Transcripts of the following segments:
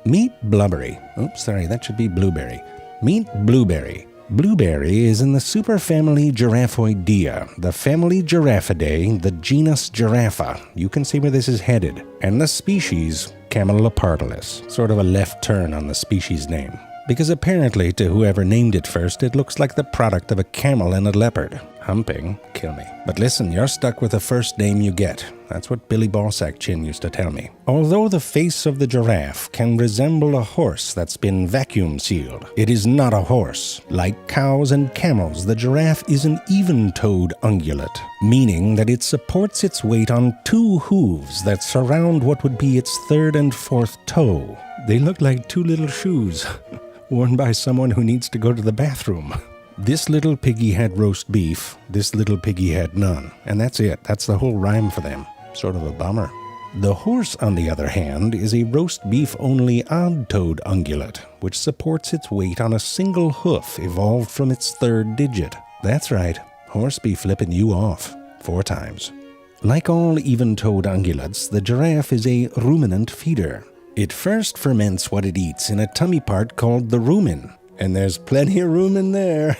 Meet Blubbery. Oops, sorry, that should be Blueberry. Meet Blueberry. Blueberry is in the superfamily Giraffoidea, the family Giraffidae, the genus Giraffa. You can see where this is headed. And the species Camelopardalis. Sort of a left turn on the species name. Because apparently, to whoever named it first, it looks like the product of a camel and a leopard. Humping, kill me. But listen, you're stuck with the first name you get. That's what Billy Ballsack Chin used to tell me. Although the face of the giraffe can resemble a horse that's been vacuum sealed, it is not a horse. Like cows and camels, the giraffe is an even-toed ungulate, meaning that it supports its weight on two hooves that surround what would be its third and fourth toe. They look like two little shoes, worn by someone who needs to go to the bathroom. This little piggy had roast beef, this little piggy had none. And that's it. That's the whole rhyme for them. Sort of a bummer. The horse, on the other hand, is a roast beef-only odd-toed ungulate, which supports its weight on a single hoof evolved from its third digit. That's right, horse be flipping you off 4 times. Like all even-toed ungulates, the giraffe is a ruminant feeder. It first ferments what it eats in a tummy part called the rumen. And there's plenty of room in there.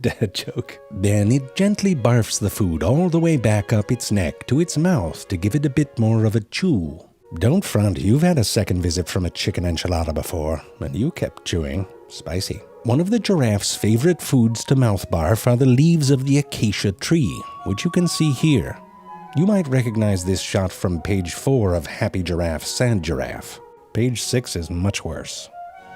Dad joke. Then it gently barfs the food all the way back up its neck to its mouth to give it a bit more of a chew. Don't front, you've had a second visit from a chicken enchilada before, and you kept chewing. Spicy. One of the giraffe's favorite foods to mouth barf are the leaves of the acacia tree, which you can see here. You might recognize this shot from page 4 of Happy Giraffe, Sad Giraffe. Page 6 is much worse.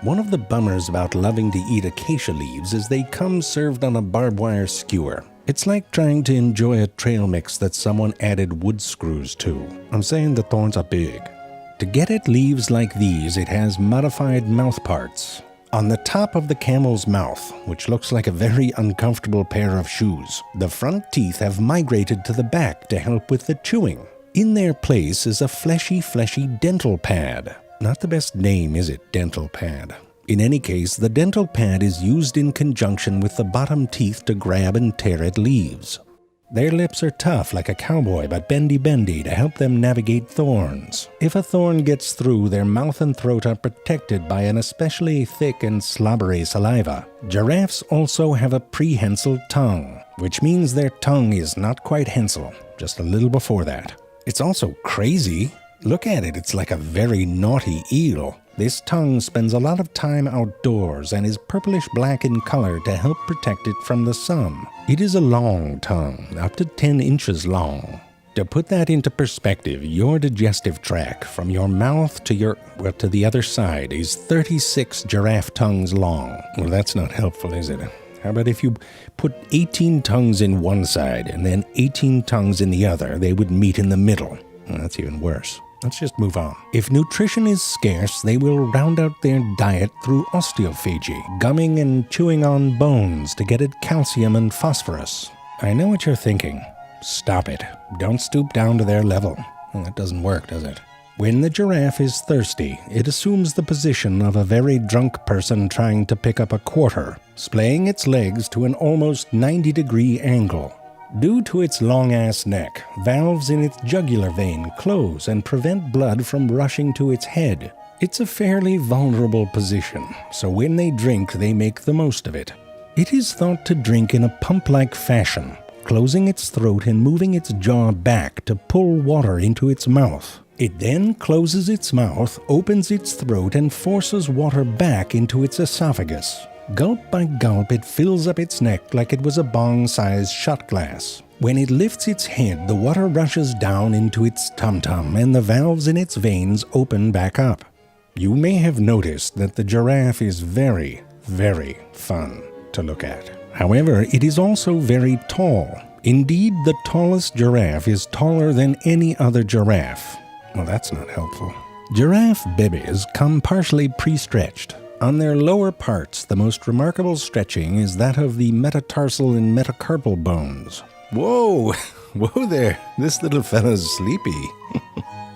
One of the bummers about loving to eat acacia leaves is they come served on a barbed wire skewer. It's like trying to enjoy a trail mix that someone added wood screws to. I'm saying the thorns are big. To get at leaves like these, it has modified mouth parts. On the top of the camel's mouth, which looks like a very uncomfortable pair of shoes, the front teeth have migrated to the back to help with the chewing. In their place is a fleshy dental pad. Not the best name, is it, dental pad? In any case, the dental pad is used in conjunction with the bottom teeth to grab and tear at leaves. Their lips are tough like a cowboy, but bendy to help them navigate thorns. If a thorn gets through, their mouth and throat are protected by an especially thick and slobbery saliva. Giraffes also have a prehensile tongue, which means their tongue is not quite hensile, just a little before that. It's also crazy. Look at it, it's like a very naughty eel. This tongue spends a lot of time outdoors and is purplish-black in color to help protect it from the sun. It is a long tongue, up to 10 inches long. To put that into perspective, your digestive tract from your mouth to to the other side is 36 giraffe tongues long. Well, that's not helpful, is it? How about if you put 18 tongues in one side and then 18 tongues in the other, they would meet in the middle. Well, that's even worse. Let's just move on. If nutrition is scarce, they will round out their diet through osteophagy, gumming and chewing on bones to get at calcium and phosphorus. I know what you're thinking. Stop it. Don't stoop down to their level. Well, that doesn't work, does it? When the giraffe is thirsty, it assumes the position of a very drunk person trying to pick up a quarter, splaying its legs to an almost 90-degree angle. Due to its long-ass neck, valves in its jugular vein close and prevent blood from rushing to its head. It's a fairly vulnerable position, so when they drink, they make the most of it. It is thought to drink in a pump-like fashion, closing its throat and moving its jaw back to pull water into its mouth. It then closes its mouth, opens its throat, and forces water back into its esophagus. Gulp by gulp, it fills up its neck like it was a bong-sized shot glass. When it lifts its head, the water rushes down into its tum-tum, and the valves in its veins open back up. You may have noticed that the giraffe is very fun to look at. However, it is also very tall. Indeed, the tallest giraffe is taller than any other giraffe. Well, that's not helpful. Giraffe babies come partially pre-stretched. On their lower parts, the most remarkable stretching is that of the metatarsal and metacarpal bones. Whoa! Whoa there! This little fella's sleepy.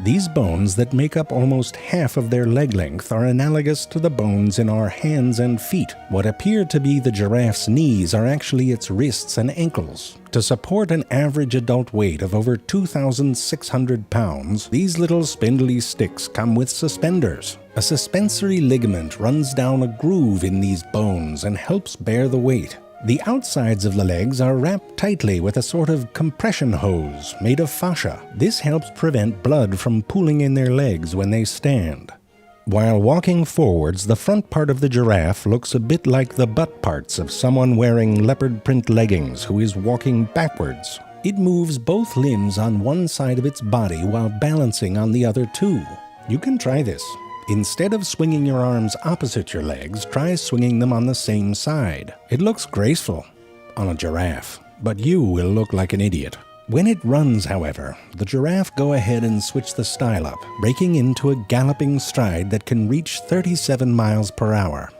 These bones that make up almost half of their leg length are analogous to the bones in our hands and feet. What appear to be the giraffe's knees are actually its wrists and ankles. To support an average adult weight of over 2,600 pounds, these little spindly sticks come with suspenders. A suspensory ligament runs down a groove in these bones and helps bear the weight. The outsides of the legs are wrapped tightly with a sort of compression hose made of fascia. This helps prevent blood from pooling in their legs when they stand. While walking forwards, the front part of the giraffe looks a bit like the butt parts of someone wearing leopard print leggings who is walking backwards. It moves both limbs on one side of its body while balancing on the other two. You can try this. Instead of swinging your arms opposite your legs, try swinging them on the same side. It looks graceful on a giraffe, but you will look like an idiot. When it runs, however, the giraffe go ahead and switch the style up, breaking into a galloping stride that can reach 37 miles per hour.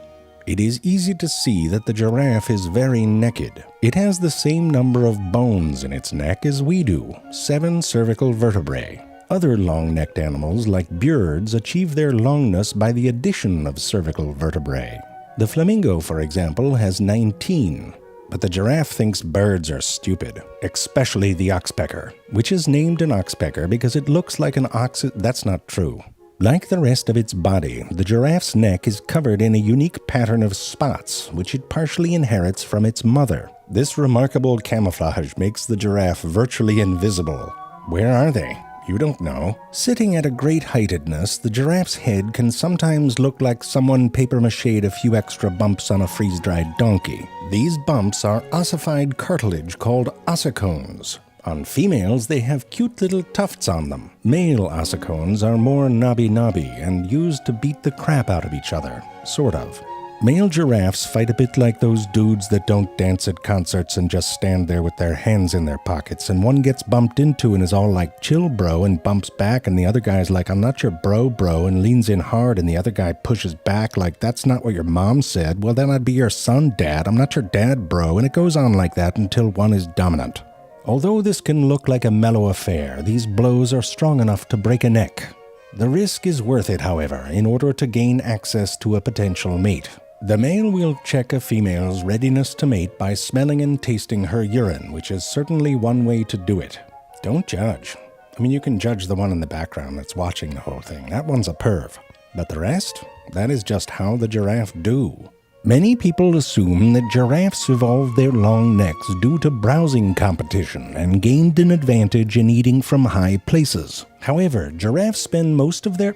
It is easy to see that the giraffe is very naked. It has the same number of bones in its neck as we do, 7 cervical vertebrae. Other long-necked animals, like birds, achieve their longness by the addition of cervical vertebrae. The flamingo, for example, has 19. But the giraffe thinks birds are stupid, especially the oxpecker, which is named an oxpecker because it looks like an ox. That's not true. Like the rest of its body, the giraffe's neck is covered in a unique pattern of spots, which it partially inherits from its mother. This remarkable camouflage makes the giraffe virtually invisible. Where are they? You don't know. Sitting at a great heightedness, the giraffe's head can sometimes look like someone papier-mâchéd a few extra bumps on a freeze-dried donkey. These bumps are ossified cartilage called ossicones. On females, they have cute little tufts on them. Male ossicones are more knobby-knobby and used to beat the crap out of each other, sort of. Male giraffes fight a bit like those dudes that don't dance at concerts and just stand there with their hands in their pockets, and one gets bumped into and is all like, "Chill, bro," and bumps back, and the other guy's like, "I'm not your bro, and leans in hard, and the other guy pushes back like, "That's not what your mom said." "Well, then I'd be your son, dad. I'm not your dad, bro," and it goes on like that until one is dominant. Although this can look like a mellow affair, these blows are strong enough to break a neck. The risk is worth it, however, in order to gain access to a potential mate. The male will check a female's readiness to mate by smelling and tasting her urine, which is certainly one way to do it. Don't judge. I mean, you can judge the one in the background that's watching the whole thing. That one's a perv. But the rest? That is just how the giraffe do. Many people assume that giraffes evolved their long necks due to browsing competition and gained an advantage in eating from high places. However, giraffes spend most of their...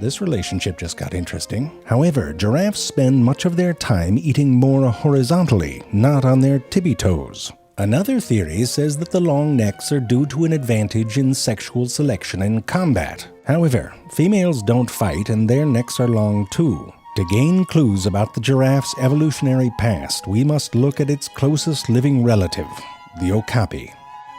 this relationship just got interesting. However, giraffes spend much of their time eating more horizontally, not on their tippy toes. Another theory says that the long necks are due to an advantage in sexual selection and combat. However, females don't fight and their necks are long too. To gain clues about the giraffe's evolutionary past, we must look at its closest living relative, the okapi.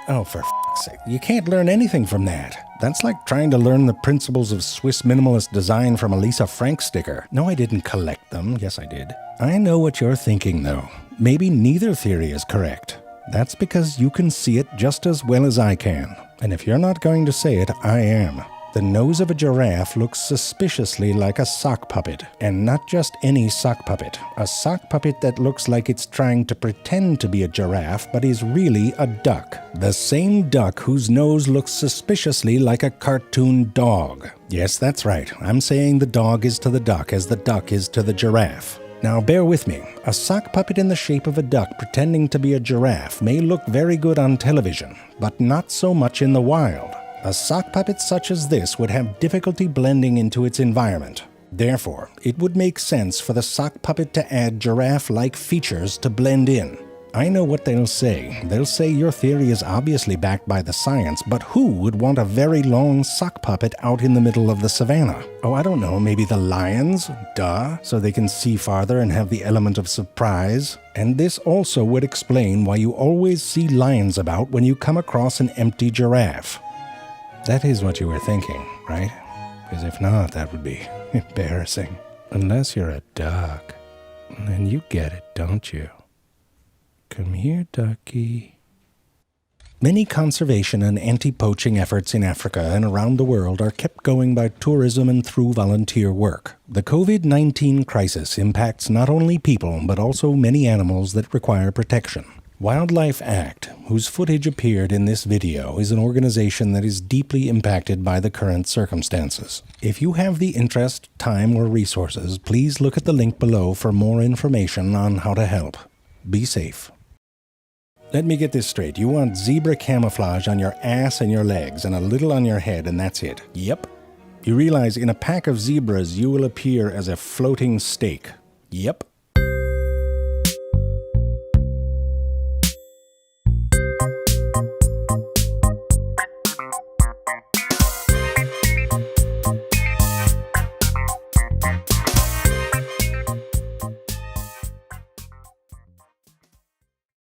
Oh, for f***'s sake, you can't learn anything from that. That's like trying to learn the principles of Swiss minimalist design from a Lisa Frank sticker. No, I didn't collect them. Yes, I did. I know what you're thinking, though. Maybe neither theory is correct. That's because you can see it just as well as I can. And if you're not going to say it, I am. The nose of a giraffe looks suspiciously like a sock puppet, and not just any sock puppet. A sock puppet that looks like it's trying to pretend to be a giraffe, but is really a duck. The same duck whose nose looks suspiciously like a cartoon dog. Yes, that's right. I'm saying the dog is to the duck as the duck is to the giraffe. Now bear with me. A sock puppet in the shape of a duck pretending to be a giraffe may look very good on television, but not so much in the wild. A sock puppet such as this would have difficulty blending into its environment. Therefore, it would make sense for the sock puppet to add giraffe-like features to blend in. I know what they'll say. They'll say your theory is obviously backed by the science, but who would want a very long sock puppet out in the middle of the savannah? Oh, I don't know, maybe the lions? Duh, so they can see farther and have the element of surprise. And this also would explain why you always see lions about when you come across an empty giraffe. That is what you were thinking, right? Because if not, that would be embarrassing. Unless you're a duck. And you get it, don't you? Come here, ducky. Many conservation and anti-poaching efforts in Africa and around the world are kept going by tourism and through volunteer work. The COVID-19 crisis impacts not only people, but also many animals that require protection. Wildlife Act, whose footage appeared in this video, is an organization that is deeply impacted by the current circumstances. If you have the interest, time, or resources, please look at the link below for more information on how to help. Be safe. Let me get this straight. You want zebra camouflage on your ass and your legs, and a little on your head, and that's it. Yep. You realize in a pack of zebras you will appear as a floating steak. Yep.